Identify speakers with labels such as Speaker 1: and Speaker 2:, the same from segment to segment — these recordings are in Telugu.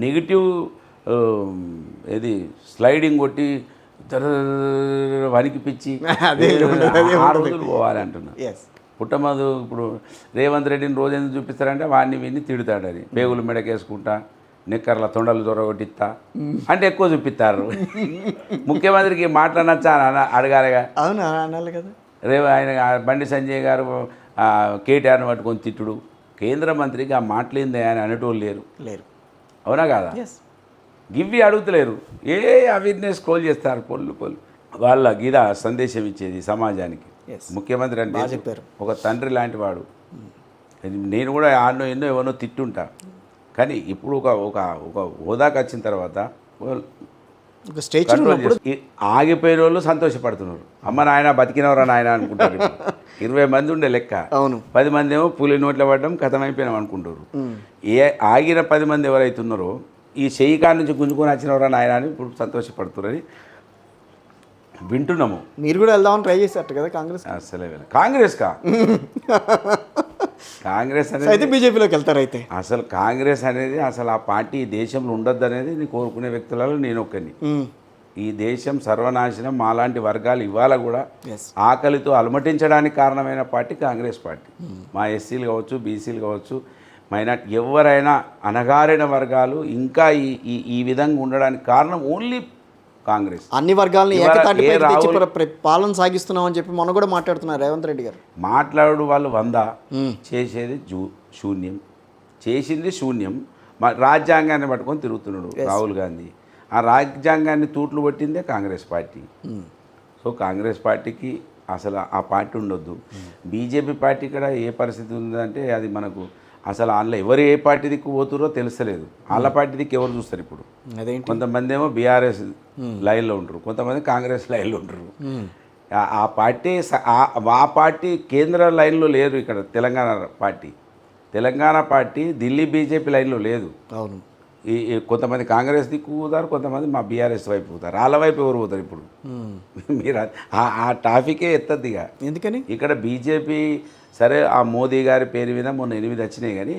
Speaker 1: నెగిటివ్ ఏది స్లైడింగ్ కొట్టి వణికిపిచ్చి 6 రోజులు పోవాలి అంటున్నా. పుట్టమధు ఇప్పుడు రేవంత్ రెడ్డిని రోజు ఎందుకు చూపిస్తారంటే వాడిని విని తిడతాడని, పేగులు మెడకేసుకుంటా నిక్కర్ల తొండలు దొరగొట్టిస్తా అంటే ఎక్కువ చూపిస్తారు. ముఖ్యమంత్రికి మాట్లాడచ్చా అని అడగాలిగా.
Speaker 2: అవును అనాలి కదా.
Speaker 1: ఆయన బండి సంజయ్ గారు కేటీఆర్ని పట్టుకొని తిట్టుడు, కేంద్ర మంత్రికి ఆ మాటలేందే అని అనేటోళ్ళు లేరు. అవునా కాదా? గివ్వి అడుగుతలేరు. అవేర్నెస్ స్క్రోల్ చేస్తారు పొల్లు వాళ్ళ గీద సందేశం ఇచ్చేది సమాజానికి. ముఖ్యమంత్రి అంటే
Speaker 2: చెప్పారు,
Speaker 1: ఒక తండ్రి లాంటి వాడు. నేను కూడా ఆడనో ఎన్నో ఎవరినో తిట్టుంటా, కానీ ఇప్పుడు ఒక హోదాకి వచ్చిన తర్వాత ఆగిపోయిన వాళ్ళు సంతోషపడుతున్నారు. అమ్మ నాయన బతికినవరా నాయన అనుకుంటారు. 20 మంది ఉండే లెక్క, 10 మంది ఏమో పులి నోట్లో పడ్డం కథమైపోయినాం అనుకుంటారు. ఆగిన 10 మంది ఎవరైతున్నారో ఈ చెయ్యి కాడి నుంచి గుంజుకొని వచ్చినవరా నాయన అని ఇప్పుడు సంతోషపడుతున్నారని వింటున్నాము.
Speaker 2: మీరు కూడా వెళ్దామని ట్రై చేశారు కదా కాంగ్రెస్?
Speaker 1: అసలే కాంగ్రెస్ అనేది
Speaker 2: అయితే బీజేపీలోకి వెళ్తారు. అయితే
Speaker 1: అసలు కాంగ్రెస్ అనేది అసలు ఆ పార్టీ ఈ దేశంలో ఉండొద్దు అనేది నేను కోరుకునే వ్యక్తులలో నేను ఒక్కని. ఈ దేశం సర్వనాశనం మాలాంటి వర్గాలు ఇవాళ కూడా ఆకలితో అలమటించడానికి కారణమైన పార్టీ కాంగ్రెస్ పార్టీ. మా ఎస్సీలు కావచ్చు, బీసీలు కావచ్చు, మైనార్టీ ఎవరైనా అణగారిన వర్గాలు ఇంకా ఈ విధంగా ఉండడానికి కారణం ఓన్లీ కాంగ్రెస్.
Speaker 2: అన్ని వర్గాలను ఏకతాటిపై తెచ్చి పాలన సాగిస్తున్నామని చెప్పి మొన్న కూడా మాట్లాడుతున్నారు రేవంత్ రెడ్డి గారు.
Speaker 1: మాట్లాడు వాళ్ళు 100, చేసేది శూన్యం. చేసింది శూన్యం. రాజ్యాంగాన్ని పట్టుకొని తిరుగుతున్నాడు రాహుల్ గాంధీ. ఆ రాజ్యాంగాన్ని తూట్లు పట్టిందే కాంగ్రెస్ పార్టీ. సో కాంగ్రెస్ పార్టీకి అసలు ఆ పార్టీ ఉండొద్దు. బీజేపీ పార్టీ కూడా ఏ పరిస్థితి ఉందంటే అది మనకు అసలు అందులో ఎవరు ఏ పార్టీ దిక్కు పోతురో తెలుస్తలేదు. వాళ్ళ పార్టీ దిక్కు ఎవరు చూస్తారు ఇప్పుడు? కొంతమంది ఏమో బీఆర్ఎస్ లైన్లో ఉంటారు, కొంతమంది కాంగ్రెస్ లైన్లో ఉంటారు. ఆ పార్టీ కేంద్ర లైన్లో లేదు. ఇక్కడ తెలంగాణ పార్టీ ఢిల్లీ బీజేపీ లైన్లో లేదు.
Speaker 2: అవును.
Speaker 1: కొంతమంది కాంగ్రెస్ దిక్కు పోతారు, కొంతమంది మా బీఆర్ఎస్ వైపు పోతారు. వాళ్ళ వైపు ఎవరు పోతారు ఇప్పుడు? మీరు ఆ టాపికే ఎత్తద్దు. ఇక
Speaker 2: ఎందుకని
Speaker 1: ఇక్కడ బీజేపీ సరే ఆ మోదీ గారి పేరు మీద మొన్న 8 వచ్చినాయి, కానీ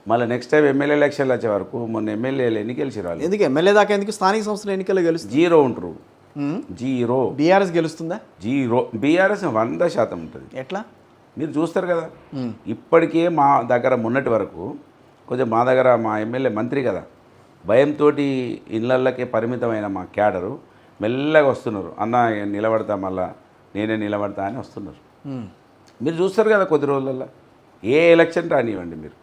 Speaker 1: మళ్ళీ నెక్స్ట్ టైం ఎమ్మెల్యే ఎలక్షన్లు వచ్చే వరకు మొన్న ఎమ్మెల్యేలు ఎన్ని గెలిచారు వాళ్ళు?
Speaker 2: ఎందుకు ఎమ్మెల్యే దాకా ఎందుకు? స్థానిక సంస్థల ఎన్నికలు గెలుస్తుంది
Speaker 1: 0 ఉంటారు. 0.
Speaker 2: బీఆర్ఎస్ గెలుస్తుందా?
Speaker 1: 0. బీఆర్ఎస్ 100% ఉంటుంది.
Speaker 2: ఎట్లా మీరు
Speaker 1: చూస్తారు కదా. ఇప్పటికే మా దగ్గర మొన్నటి వరకు కొంచెం మా దగ్గర మా ఎమ్మెల్యే మంత్రి కదా, భయంతో ఇళ్ళకే పరిమితమైన మా క్యాడరు మెల్లగా వస్తున్నారు. అన్న నిలబడతా, మళ్ళా నేనే నిలబడతా అని వస్తున్నారు. మీరు చూస్తారు కదా కొద్ది రోజులలో ఏ ఎలక్షన్ రానివ్వండి. మీరు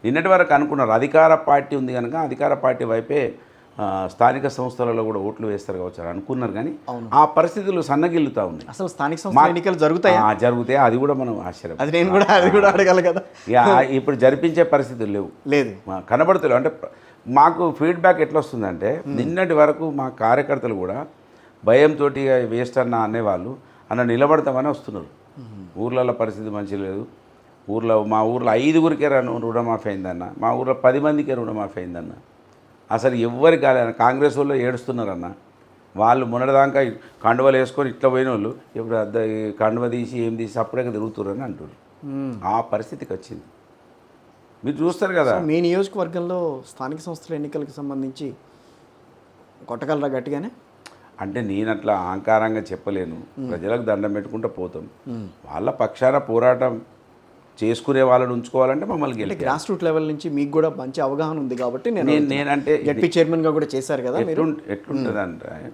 Speaker 1: నిన్నటి వరకు అనుకున్నారు అధికార పార్టీ ఉంది కనుక అధికార పార్టీ వైపే స్థానిక సంస్థలలో కూడా ఓట్లు వేస్తారు కావచ్చు అని అనుకున్నారు, కానీ ఆ పరిస్థితులు సన్నగిల్లుతూ ఉన్నాయి.
Speaker 2: అసలు స్థానిక సంస్థల ఎన్నికలు జరుగుతాయి.
Speaker 1: అది కూడా మనం ఆశ్చర్యం.
Speaker 2: అది కూడా అడగాలి కదా.
Speaker 1: ఇప్పుడు జరిపించే పరిస్థితులు లేదు, కనబడుతలేవు. అంటే మాకు ఫీడ్బ్యాక్ ఎట్లా వస్తుందంటే నిన్నటి వరకు మా కార్యకర్తలు కూడా భయంతో వేస్ట్ అన్న అనేవాళ్ళు అన్న నిలబడతామని వస్తున్నారు. ఊర్లలో పరిస్థితి మంచి లేదు. మా ఊర్లో 5గురికే రుణమాఫీ అయిందన్న, మా ఊర్లో 10 మందికే రుణమాఫీ అయిందన్న. అసలు ఎవరికి కాలేదన్న. కాంగ్రెస్ వాళ్ళు ఏడుస్తున్నారన్న. వాళ్ళు మొన్నటిదాకా కండువలు వేసుకొని ఇట్లా పోయిన వాళ్ళు ఇప్పుడు కండువ తీసి ఏం తీసి అప్పుడే తిరుగుతున్నారని అంటారు. ఆ పరిస్థితికి వచ్చింది. మీరు చూస్తారు కదా.
Speaker 2: మీ నియోజకవర్గంలో స్థానిక సంస్థల ఎన్నికలకు సంబంధించి కొట్టగలరా గట్టిగానే?
Speaker 1: అంటే నేను అట్లా అహంకారంగా చెప్పలేను. ప్రజలకు దండం పెట్టుకుంటూ పోతాం. వాళ్ళ పక్షాన పోరాటం చేసుకునే వాళ్ళని ఉంచుకోవాలంటే మమ్మల్ని గెలిపి
Speaker 2: గ్రాస్ రూట్ లెవెల్ నుంచి మీకు కూడా మంచి అవగాహన ఉంది కాబట్టి నేనంటే జడ్పీ చైర్మన్గా కూడా చేశారు కదా.
Speaker 1: ఎట్లుంటుంది అంటే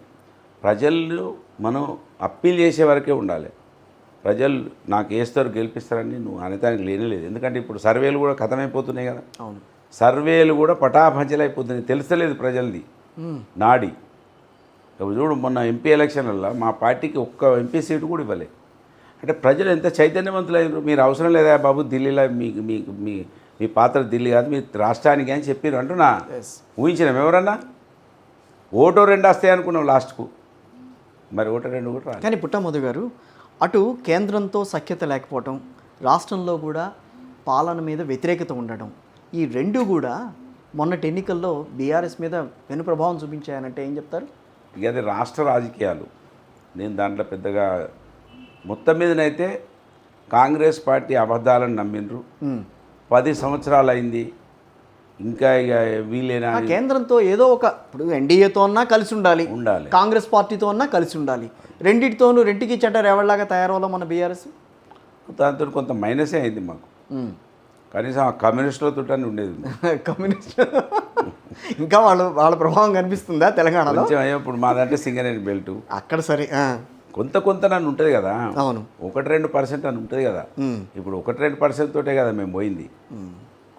Speaker 1: ప్రజలు మనం అప్పీల్ చేసే వరకే ఉండాలి. ప్రజలు నాకు వేస్తారు గెలిపిస్తారని నువ్వు అనేదానికి లేనేలేదు. ఎందుకంటే ఇప్పుడు సర్వేలు కూడా ఖతమైపోతున్నాయి కదా.
Speaker 2: అవును,
Speaker 1: సర్వేలు కూడా పటాపంచలైపోతున్నాయి. తెలుస్తలేదు ప్రజలది నాడి. ఇప్పుడు చూడు మొన్న ఎంపీ ఎలక్షన్లలో మా పార్టీకి ఒక్క ఎంపీ సీటు కూడా ఇవ్వలేదు. అంటే ప్రజలు ఎంత చైతన్యవంతులైనరు. మీరు అవసరం లేదా బాబు ఢిల్లీలో మీ పాత్ర ఢిల్లీ కాదు మీ రాష్ట్రానికి అని చెప్పారు అంటున్నా. ఊహించినాం ఎవరన్నా? ఓటో 2 వస్తాయి అనుకున్నాం లాస్ట్కు. మరి ఓటో 2 కూడా రాదు.
Speaker 2: కానీ పుట్టమధు గారు అటు కేంద్రంతో సఖ్యత లేకపోవటం, రాష్ట్రంలో కూడా పాలన మీద వ్యతిరేకత ఉండడం, ఈ 2 కూడా మొన్నటి ఎన్నికల్లో బీఆర్ఎస్ మీద పెను ప్రభావం చూపించాయనంటే ఏం చెప్తారు?
Speaker 1: ఇక అది రాష్ట్ర రాజకీయాలు. నేను దాంట్లో పెద్దగా మొత్తం మీదనైతే కాంగ్రెస్ పార్టీ అబద్ధాలను నమ్మిండ్రు. 10 సంవత్సరాలు అయింది. ఇంకా ఇక వీళ్ళేనా
Speaker 2: ఆ కేంద్రంతో ఏదో ఒక ఇప్పుడు ఎన్డీఏతో అన్నా కలిసి ఉండాలి,
Speaker 1: ఉండాలి.
Speaker 2: కాంగ్రెస్ పార్టీతో అన్నా కలిసి ఉండాలి. రెండింటితోనూ రెంటికి చెడ్డ ఎవరిలాగా తయారవ్వాలో మన బీఆర్ఎస్.
Speaker 1: దాంతో కొంత మైనసే అయింది మాకు. కనీసం ఆ కమ్యూనిస్టులతో ఉండేది
Speaker 2: కమ్యూనిస్ట్ ఇంకా వాళ్ళ ప్రభావం కనిపిస్తుందా తెలంగాణలో?
Speaker 1: కొంచెం ఇప్పుడు మాదంటే సింగరేణి బెల్ట్
Speaker 2: అక్కడ సరే
Speaker 1: కొంత నన్ను ఉంటుంది కదా,
Speaker 2: అవును
Speaker 1: 1-2% అని ఉంటుంది కదా. ఇప్పుడు 1-2% తోటే కదా మేము పోయింది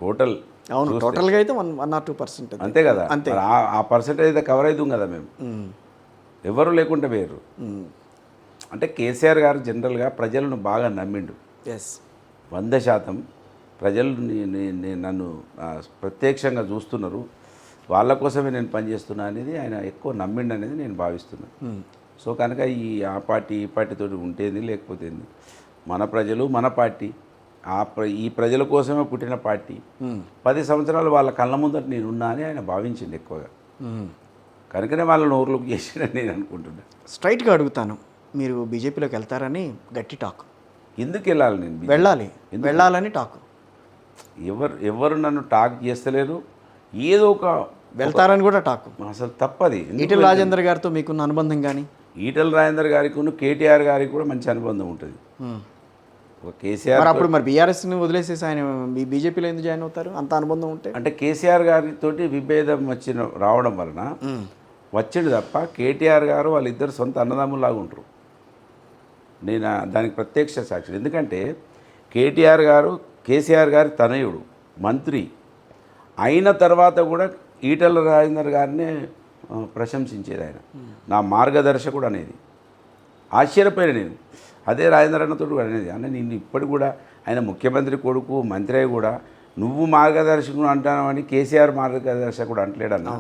Speaker 1: టోటల్.
Speaker 2: అవును, టోటల్గా అయితే 1 or 2%.
Speaker 1: అంతే కదా,
Speaker 2: అంతే.
Speaker 1: మరి ఆ పర్సెంటేజ్ అయితే కవర్ అవుతాం కదా మేము. ఎవరు లేకుంటే వేరు. అంటే కేసీఆర్ గారు జనరల్గా ప్రజలను బాగా నమ్మిండు.
Speaker 2: ఎస్
Speaker 1: 100% ప్రజలు నన్ను ప్రత్యక్షంగా చూస్తున్నారు, వాళ్ళ కోసమే నేను పనిచేస్తున్నా అనేది ఆయన ఎక్కువ నమ్మిండు అనేది నేను భావిస్తున్నాను. సో కనుక ఆ పార్టీ ఈ పార్టీతో ఉంటేంది లేకపోతేంది, మన ప్రజలు మన పార్టీ ఈ ప్రజల కోసమే పుట్టిన పార్టీ. 10 సంవత్సరాలు వాళ్ళ కళ్ళ ముందట నేనున్నా అని ఆయన భావించింది ఎక్కువగా. కనుకనే వాళ్ళని ఓవర్లుక్ చేసాడని నేను అనుకుంటున్నాను.
Speaker 2: స్ట్రైట్గా అడుగుతాను, మీరు బీజేపీలోకి వెళ్తారని గట్టి టాక్.
Speaker 1: ఎందుకు వెళ్ళాలి నేను?
Speaker 2: వెళ్ళాలని టాక్.
Speaker 1: ఎవరు నన్ను టాక్ చేస్తలేరు. ఏదో ఒక
Speaker 2: వెళ్తారని కూడా టాక్.
Speaker 1: అసలు తప్పది.
Speaker 2: ఈటెల రాజేందర్ గారితో మీకున్న అనుబంధం కానీ?
Speaker 1: ఈటెల రాజేందర్ గారికి కేటీఆర్ గారికి కూడా మంచి అనుబంధం ఉంటుంది. ఒక కేసీఆర్
Speaker 2: అప్పుడు మరి బీఆర్ఎస్ని వదిలేసేసి ఆయన బీజేపీలో ఎందుకు జాయిన్ అవుతారు అంత అనుబంధం ఉంటే?
Speaker 1: అంటే కేసీఆర్ గారితో విభేదం రావడం వలన వచ్చిండు తప్ప కేటీఆర్ గారు వాళ్ళిద్దరు సొంత అన్నదమ్ములాగా ఉంటారు. నేను దానికి ప్రత్యక్ష సాక్షి. ఎందుకంటే కేటీఆర్ గారు కేసీఆర్ గారి తనయుడు, మంత్రి అయిన తర్వాత కూడా ఈటెల రాజేందర్ గారినే ప్రశంసించేది ఆయన, నా మార్గదర్శకుడు అనేది. ఆశ్చర్యపోయిన నేను అదే రాజేంద్ర అన్నతో కూడా అనేది, అన్న నిన్ను ఇప్పటికి కూడా ఆయన ముఖ్యమంత్రి కొడుకు మంత్రి కూడా నువ్వు మార్గదర్శకుడు అంటానని కేసీఆర్ మార్గదర్శకుడు అంటలేడన్నా,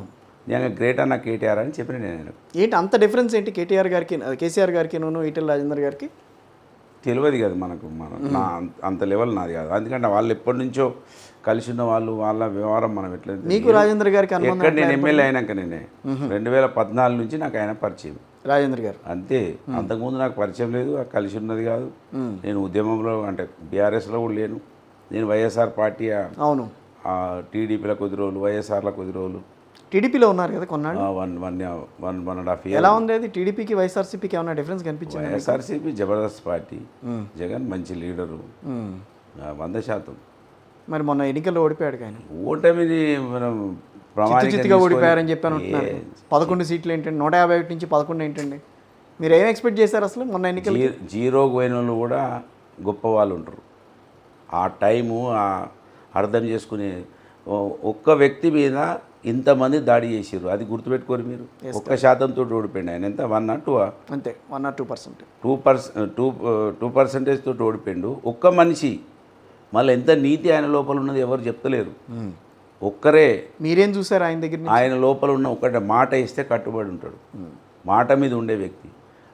Speaker 1: నేను గ్రేట్ అన్న కేటీఆర్ అని చెప్పిన నేను.
Speaker 2: ఏంటి అంత డిఫరెన్స్ ఏంటి కేటీఆర్ గారికి కేసీఆర్ గారికి ఈటెల రాజేందర్ గారికి?
Speaker 1: తెలియదు కదా మనకు, నా అంత లెవెల్ నాది కాదు. ఎందుకంటే వాళ్ళు ఎప్పటి నుంచో కలిసి ఉన్న వాళ్ళు, వాళ్ళ వ్యవహారం మనం ఎట్లా.
Speaker 2: మీకు రాజేంద్ర గారికి
Speaker 1: ఎక్కడ నేను ఎమ్మెల్యే అయినాక నేనే 2014 నుంచి నాకు ఆయన పరిచయం
Speaker 2: రాజేంద్ర గారు.
Speaker 1: అంతే, అంతకుముందు నాకు పరిచయం లేదు, కలిసి ఉన్నది కాదు. నేను ఉద్యమంలో అంటే బీఆర్ఎస్లో కూడా లేను. నేను వైఎస్ఆర్ పార్టీ,
Speaker 2: అవును,
Speaker 1: టీడీపీలో కొద్ది రోజులు, వైఎస్ఆర్లో కొద్ది రోజులు.
Speaker 2: టీడీపీలో ఉన్నారు కదా కొన్నాళ్ళు.
Speaker 1: 1.5 years.
Speaker 2: ఎలా ఉంది అది? టీడీపీకి వైఎస్ఆర్సీపీకి ఏమైనా డిఫరెన్స్ కనిపించింది?
Speaker 1: వైఎస్ఆర్సీపీ జబర్దస్త్ పార్టీ, జగన్ మంచి లీడరు 100%.
Speaker 2: మరి మొన్న ఎన్నికల్లో ఓడిపోయాడు కానీ
Speaker 1: ఓటమిని మనం
Speaker 2: చిత్తుగా ఓడిపోయారని చెప్పాను అంటున్నారు. 11 సీట్లు ఏంటండి? 151 నుంచి 11 ఏంటండి? మీరు ఏం ఎక్స్పెక్ట్ చేశారు అసలు మొన్న ఎన్నికలు?
Speaker 1: జీరోకి పోయిన వాళ్ళు కూడా గొప్ప వాళ్ళు ఉంటారు. ఆ టైము అర్థం చేసుకునే ఒక్క వ్యక్తి మీద ఇంతమంది దాడి చేసారు, అది గుర్తుపెట్టుకోరు మీరు. 1% ఓడిపోయింది ఆయన. ఎంత 1 or 2?
Speaker 2: అంతే, 1 or 2%.
Speaker 1: 2% తోటి ఓడిపోయిండు ఒక్క మనిషి. మళ్ళీ ఎంత నీతి ఆయన లోపల ఉన్నది ఎవరు చెప్తలేరు. ఒక్కరే.
Speaker 2: మీరేం చూసారు ఆయన దగ్గర?
Speaker 1: ఆయన లోపల ఉన్న ఒకటి మాట ఇస్తే కట్టుబడి ఉంటాడు. మాట మీద ఉండే వ్యక్తి.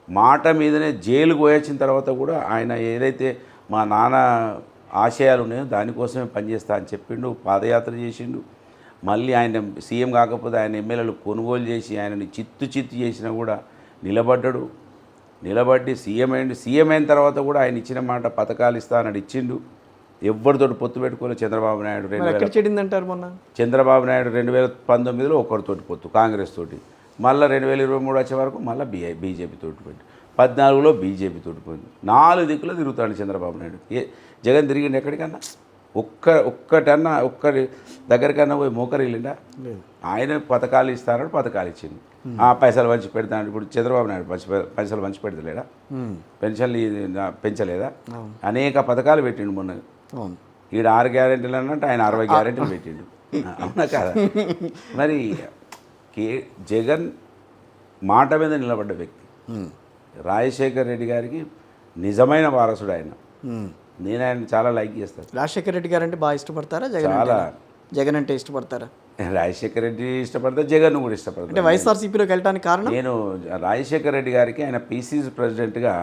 Speaker 1: మాట మీదనే జైలుకు పోయొచ్చిన తర్వాత కూడా ఆయన ఏదైతే మా నాన్న ఆశయాలు ఉన్నాయో దానికోసమే పనిచేస్తా అని చెప్పిండు. పాదయాత్ర చేసిండు. మళ్ళీ ఆయన సీఎం కాకపోతే ఆయన ఎమ్మెల్యేలు కొనుగోలు చేసి ఆయనని చిత్తు చేసినా కూడా నిలబడి సీఎం అయిండు. సీఎం అయిన తర్వాత కూడా ఆయన ఇచ్చిన మాట పథకాలు ఇస్తా అని ఇచ్చిండు. ఎవరితో పొత్తు పెట్టుకోలేదు. చంద్రబాబు నాయుడు
Speaker 2: మొన్న
Speaker 1: చంద్రబాబు నాయుడు 2019లో ఒకరితోటి పొత్తు కాంగ్రెస్ తోటి, మళ్ళీ 2023 వచ్చే వరకు మళ్ళీ బీజేపీ తోటి పెట్టి, 14లో బీజేపీ తోటి పోయింది. 4 దిక్కులో తిరుగుతాడు చంద్రబాబు నాయుడు. జగన్ తిరిగిండు ఎక్కడికన్నా? ఒక్కటన్నా ఒక్కరి దగ్గరికన్నా పోయి మోకరిల్లిండా? ఆయన పథకాలు ఇస్తారని పథకాలు ఇచ్చింది. పైసలు పంచి పెడతాడు. ఇప్పుడు చంద్రబాబు నాయుడు పైసలు పంచి పెడతలేడా? పెన్షన్లు పెంచలేదా? అనేక పథకాలు పెట్టిండు. మొన్న ఈడ 6 గ్యారెంటీలు అన్నట్టు ఆయన 60 గ్యారెంటీలు పెట్టిండు. అవునా కాదా? మరి జగన్ మాట మీద నిలబడ్డ వ్యక్తి. రాజశేఖర్ రెడ్డి గారికి నిజమైన వారసుడు ఆయన. నేను ఆయన చాలా లైక్ చేస్తాను.
Speaker 2: రాజశేఖర్ రెడ్డి గారు అంటే బాగా ఇష్టపడతారా? జగన్ అంటే ఇష్టపడతారా?
Speaker 1: రాజశేఖర్ రెడ్డి ఇష్టపడతా, జగన్ కూడా ఇష్టపడతా.
Speaker 2: అంటే వైఎస్ఆర్సీపీలోకి వెళ్ళడానికి కారణం?
Speaker 1: నేను రాజశేఖర్ రెడ్డి గారికి ఆయన పీసీసీ ప్రెసిడెంట్గా